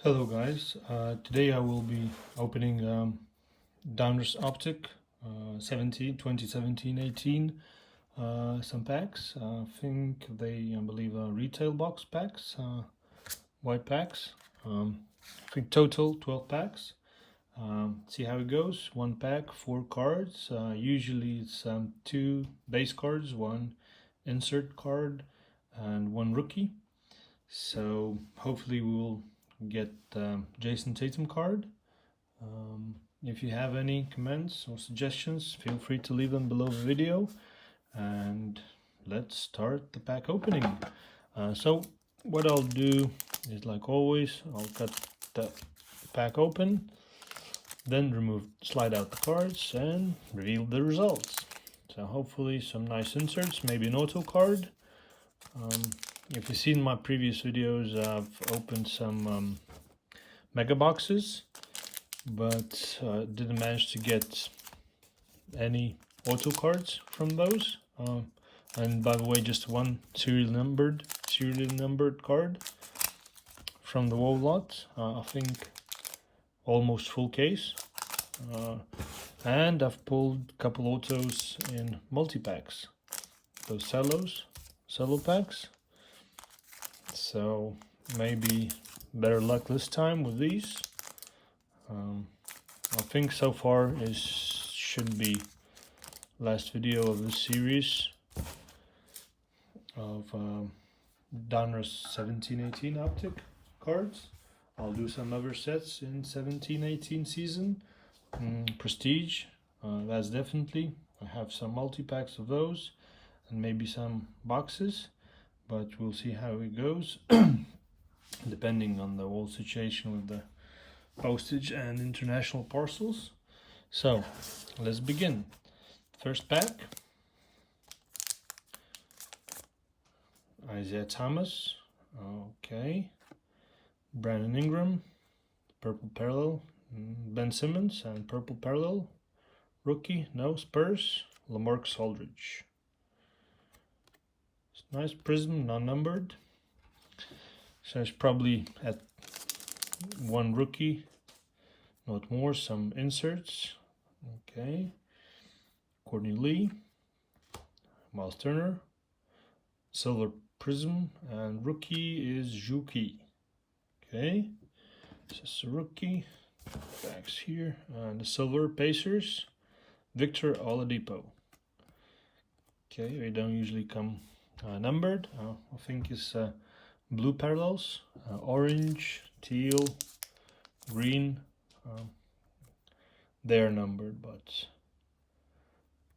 Hello guys, today I will be opening Donruss Optic 2017-18 some packs. I believe retail box packs, white packs. I think total 12 packs. See how it goes. One pack, 4 cards. Usually it's 2 base cards, 1 insert card and 1 rookie. So hopefully we will get Jason Tatum card. If you have any comments or suggestions, feel free to leave them below the video. And let's start the pack opening. So what I'll do is, like always, I'll cut the pack open, then slide out the cards and reveal the results. So hopefully some nice inserts, maybe an auto card. If you've seen my previous videos, I've opened some mega boxes, but didn't manage to get any auto cards from those. And by the way, just one serial numbered card from the whole lot. I think almost full case. And I've pulled a couple autos in multi-packs, those cello packs. So maybe better luck this time with these. I think so far should be last video of this series of Donruss 17-18 Optic cards. I'll do some other sets in 17-18 season. Prestige, that's definitely. I have some multi-packs of those and maybe some boxes, but we'll see how it goes depending on the whole situation with the postage and international parcels. So let's begin. First pack, Isaiah Thomas, okay, Brandon Ingram, purple parallel, Ben Simmons and purple parallel, rookie, no, Spurs, LaMarcus Aldridge. Nice prism, non-numbered. So it's probably at 1 rookie, not more. Some inserts. Okay. Courtney Lee, Miles Turner, silver prism, and rookie is Juki. Okay. Just a rookie. Backs here, and the silver Pacers, Victor Oladipo. Okay, they don't usually come numbered. I think it's blue parallels, orange, teal, green. They're numbered, but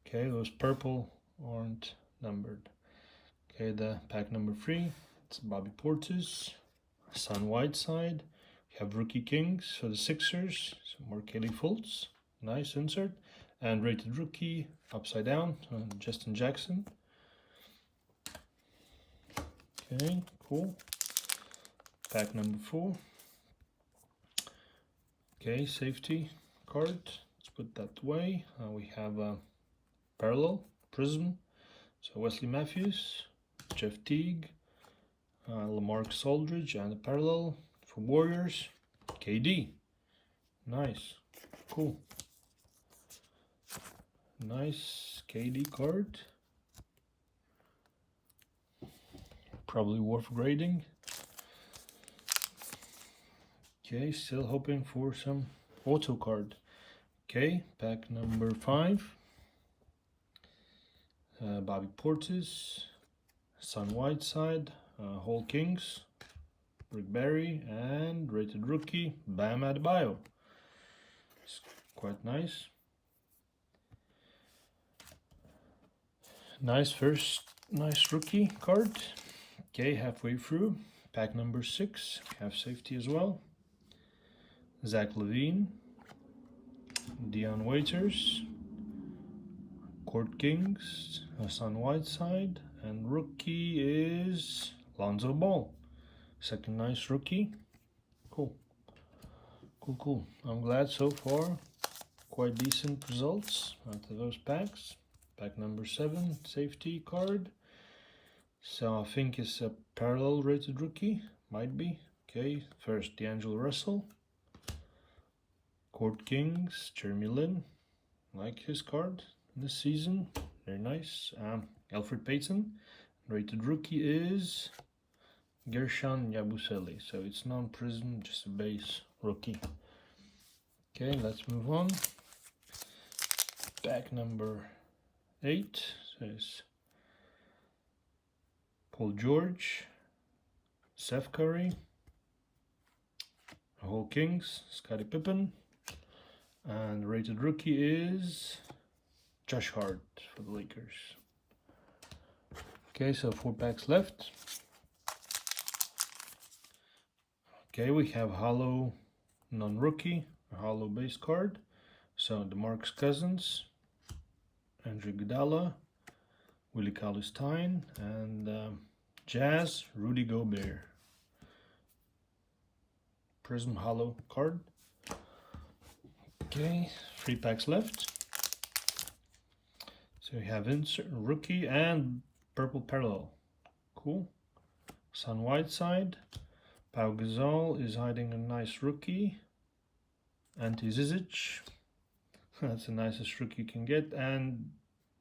okay, those purple aren't numbered. Okay, the pack number 3, it's Bobby Portis, Hassan Whiteside. We have rookie kings for the Sixers, so Markelly Fultz, nice insert, and rated rookie upside down, Justin Jackson. Okay, cool. Pack number 4. Okay, safety card. Let's put that away. We have a parallel prism. So Wesley Matthews, Jeff Teague, LaMarcus Aldridge, and a parallel for Warriors, KD. Nice, cool. Nice KD card. Probably worth grading. Okay, still hoping for some auto card. Okay, pack number 5. Bobby Portis, Hassan Whiteside, Whole Kings, Rick Barry, and rated rookie Bam Adebayo. It's quite nice. Nice rookie card. Okay, halfway through. Pack number 6. Have safety as well. Zach LaVine, Dion Waiters, Court Kings, Hassan Whiteside, and rookie is Lonzo Ball. Second nice rookie. Cool. I'm glad so far. Quite decent results out of those packs. Pack number 7, safety card. So I think it's a parallel rated rookie. Might be. Okay, first D'Angelo Russell, Court Kings, Jeremy Lin, like his card this season, very nice. Alfred Payton, rated rookie is Gershon Yabusele, so it's non-prism, just a base rookie. Okay, let's move on. Pack number 8 says Paul George, Seth Curry, Whole Kings, Scottie Pippen, and rated rookie is Josh Hart for the Lakers. Okay, so 4 packs left. Okay, we have hollow non-rookie, a hollow base card. So DeMarcus Cousins, Andre Iguodala, Willie Cauley-Stein, and Jazz, Rudy Gobert. Prism hollow card. Okay, 3 packs left. So we have insert rookie and purple parallel. Cool. Son Whiteside. Pau Gasol is hiding a nice rookie. Ante Zizic. That's the nicest rookie you can get. And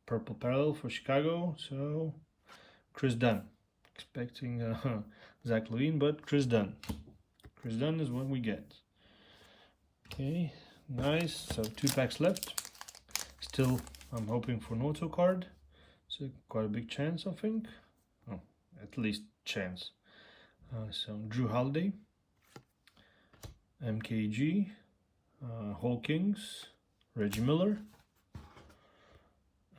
purple parallel for Chicago. So Chris Dunn. Expecting Zach LaVine, but Chris Dunn. Chris Dunn is what we get. Okay, nice. So 2 packs left. Still, I'm hoping for an auto card. So quite a big chance, I think. Oh, at least chance. So Drew Holiday, MKG, Whole Kings, Reggie Miller,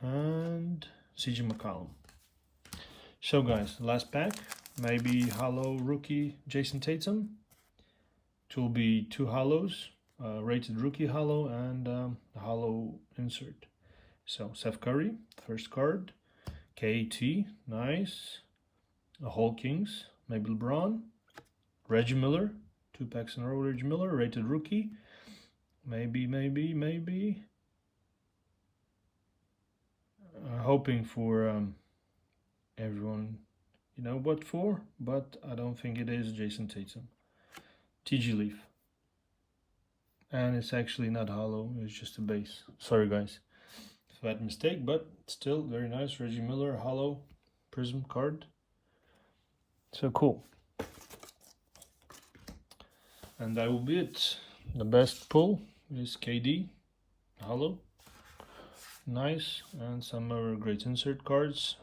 and CJ McCollum. So guys, last pack, maybe hollow rookie Jason Tatum. It will be 2 hollows, rated rookie hollow and a hollow insert. So Seth Curry, first card, KAT, nice, a Whole Kings, maybe LeBron, Reggie Miller, 2 packs in a row, Reggie Miller, rated rookie, maybe, hoping for everyone, you know what for, but I don't think it is Jason Tatum. TG Leaf. And it's actually not hollow, it's just a base. Sorry guys for that mistake, but still very nice. Reggie Miller, hollow prism card. So cool. And that will be it. The best pull is KD, hollow. Nice, and some other great insert cards.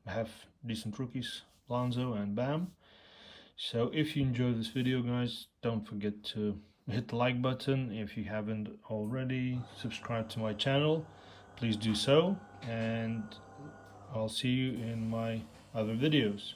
Have decent rookies, Lonzo and Bam. So if you enjoyed this video guys, don't forget to hit the like button. If you haven't already, subscribe to my channel, please do so, and I'll see you in my other videos.